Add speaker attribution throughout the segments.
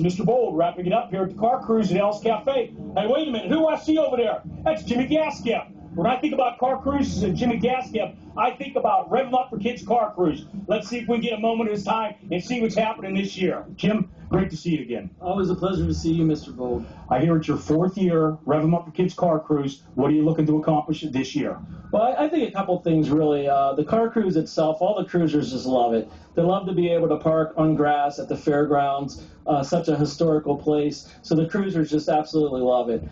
Speaker 1: is Mr. Bold wrapping it up here at the Car Cruise at Al's Cafe. Hey, wait a minute. Who do I see over there? That's Jimmy Gaskell. When I think about car cruises and Jimmy Gaskell, I think about Rev'em Up for Kids Car Cruise. Let's see if we can get a moment of his time and see what's happening this year. Jim, great to see you again.
Speaker 2: Always a pleasure to see you, Mr. Bold.
Speaker 1: I hear it's your 4th year, Rev'em Up for Kids Car Cruise. What are you looking to accomplish this year?
Speaker 2: Well, I think a couple things, really. The car cruise itself, all the cruisers just love it. They love to be able to park on grass at the fairgrounds, such a historical place. So the cruisers just absolutely love it.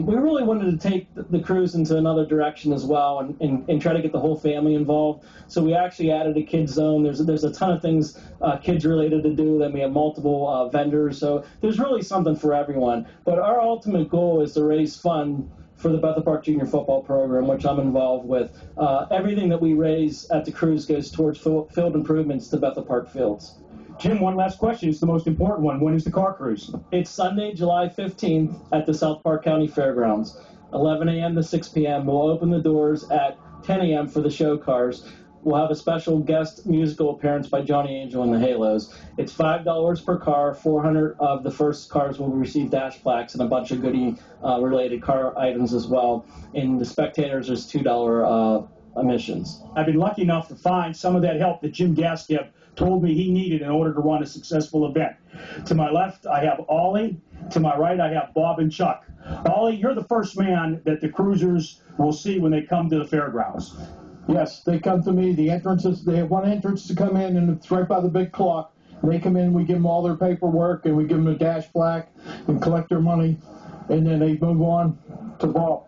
Speaker 2: We really wanted to take the cruise into another direction as well and try to get the whole family involved. So we actually added a kids zone. There's a ton of things kids related to do. Then we have multiple vendors. So there's really something for everyone. But our ultimate goal is to raise funds for the Bethel Park Junior Football Program, which I'm involved with. Everything that we raise at the cruise goes towards field improvements to Bethel Park fields.
Speaker 1: Jim, one last question. It's the most important one. When is the car cruise?
Speaker 2: It's Sunday, July 15th at the South Park County Fairgrounds, 11 a.m. to 6 p.m. We'll open the doors at 10 a.m. for the show cars. We'll have a special guest musical appearance by Johnny Angel and the Halos. It's $5 per car. 400 of the first cars will receive dash plaques and a bunch of goodie-related car items as well. And the spectators, there's $2 admissions.
Speaker 1: I've been lucky enough to find some of that help that Jim Gaskell told me he needed in order to run a successful event. To my left, I have Ollie. To my right, I have Bob and Chuck. Ollie, you're the first man that the cruisers will see when they come to the fairgrounds.
Speaker 3: Yes, they come to me. The entrances, they have one entrance to come in, and it's right by the big clock. They come in, we give them all their paperwork, and we give them a dash plaque and collect their money, and then they move on to Bob.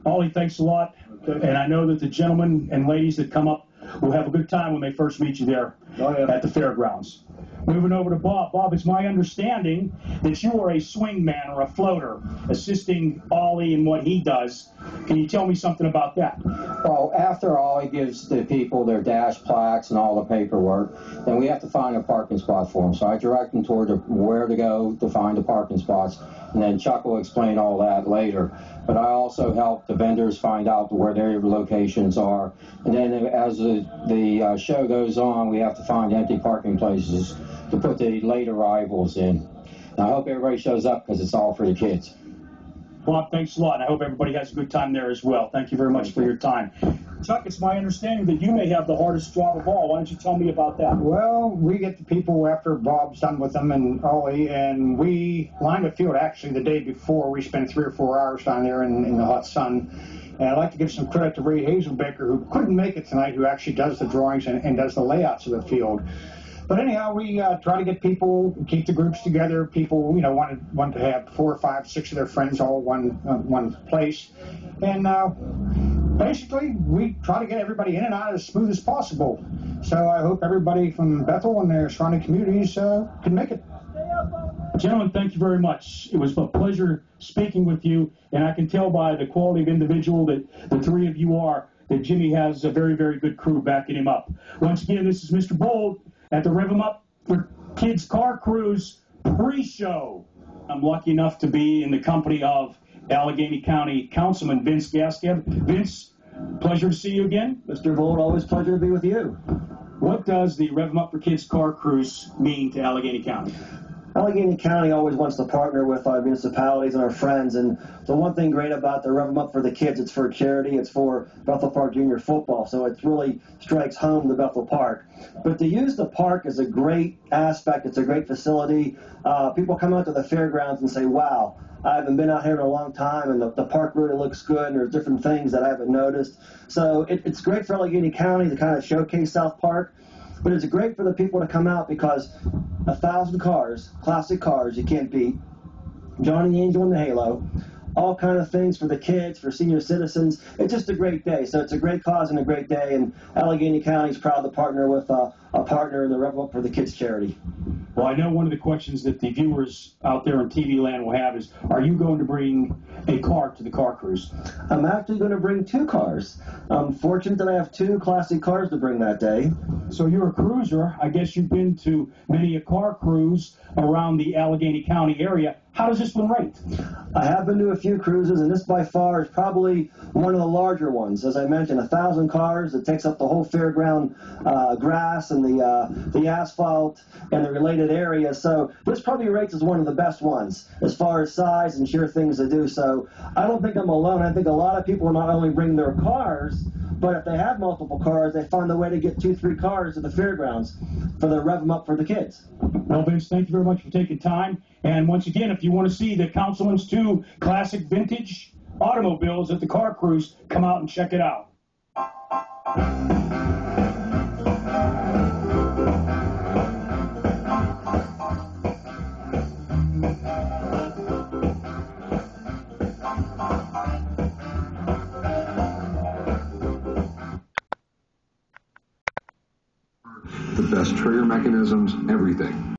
Speaker 1: Ollie, thanks a lot. And I know that the gentlemen and ladies that come up will have a good time when they first meet you there at the fairgrounds. Moving over to Bob. Bob, it's my understanding that you are a swing man or a floater, assisting Ollie in what he does. Can you tell me something about that?
Speaker 4: Well, after Ollie gives the people their dash plaques and all the paperwork, then we have to find a parking spot for them. So I direct them toward where to go to find the parking spots, and then Chuck will explain all that later. But I also help the vendors find out where their locations are. And then as the show goes on, we have to find empty parking places to put the late arrivals in. And I hope everybody shows up because it's all for the kids.
Speaker 1: Bob, thanks a lot, and I hope everybody has a good time there as well. Thank you very much for your time. Chuck, it's my understanding that you may have the hardest job of all. Why don't you tell me about that?
Speaker 5: Well, we get the people after Bob's done with them and Ollie, and we line the field actually the day before. We spend 3 or 4 hours down there in the hot sun. And I'd like to give some credit to Ray Hazelbaker, who couldn't make it tonight, who actually does the drawings and does the layouts of the field. But anyhow, we try to get people, keep the groups together. People, want to have 4 or 5, 6 of their friends all one place. And basically, we try to get everybody in and out as smooth as possible. So I hope everybody from Bethel and their surrounding communities can make it.
Speaker 1: Gentlemen, thank you very much. It was a pleasure speaking with you, and I can tell by the quality of individual that the 3 of you are, that Jimmy has a very, very good crew backing him up. Once again, this is Mr. Bold at the Rev'em Up for Kids Car Cruise pre-show. I'm lucky enough to be in the company of Allegheny County Councilman Vince Gaskell. Vince, pleasure to see you again.
Speaker 6: Mr. Bold, always pleasure to be with you.
Speaker 1: What does the Rev'em Up for Kids Car Cruise mean to Allegheny County?
Speaker 6: Allegheny County always wants to partner with our municipalities and our friends, and the one thing great about the Rev'em Up for the Kids, it's for charity, it's for Bethel Park Junior Football, so it really strikes home to Bethel Park. But to use the park is a great aspect, it's a great facility. People come out to the fairgrounds and say, wow, I haven't been out here in a long time, and the park really looks good, and there's different things that I haven't noticed. So it's great for Allegheny County to kind of showcase South Park. But it's great for the people to come out because 1,000 cars, classic cars, you can't beat. Johnny Angel and the Halo, all kind of things for the kids, for senior citizens. It's just a great day. So it's a great cause and a great day. And Allegheny County is proud to partner with a partner in the Rev'em Up for the Kids charity.
Speaker 1: Well, I know one of the questions that the viewers out there in TV land will have is, are you going to bring a car to the car cruise?
Speaker 6: I'm actually going to bring 2 cars. I'm fortunate that I have 2 classic cars to bring that day.
Speaker 1: So you're a cruiser. I guess you've been to many a car cruise around the Allegheny County area. How does this one rate?
Speaker 6: I have been to a few cruises, and this by far is probably one of the larger ones. As I mentioned, 1,000 cars. It takes up the whole fairground grass and and the asphalt and the related areas. So this probably rates as one of the best ones as far as size and sheer things to do. So I don't think I'm alone. I think a lot of people not only bring their cars, but if they have multiple cars, they find a way to get 2-3 cars to the fairgrounds for the Rev'em Up for the kids.
Speaker 1: Well, Vince, thank you very much for taking time. And once again, if you want to see the Councilman's 2 classic vintage automobiles at the car cruise, come out and check it out.
Speaker 7: The best trigger mechanisms, everything.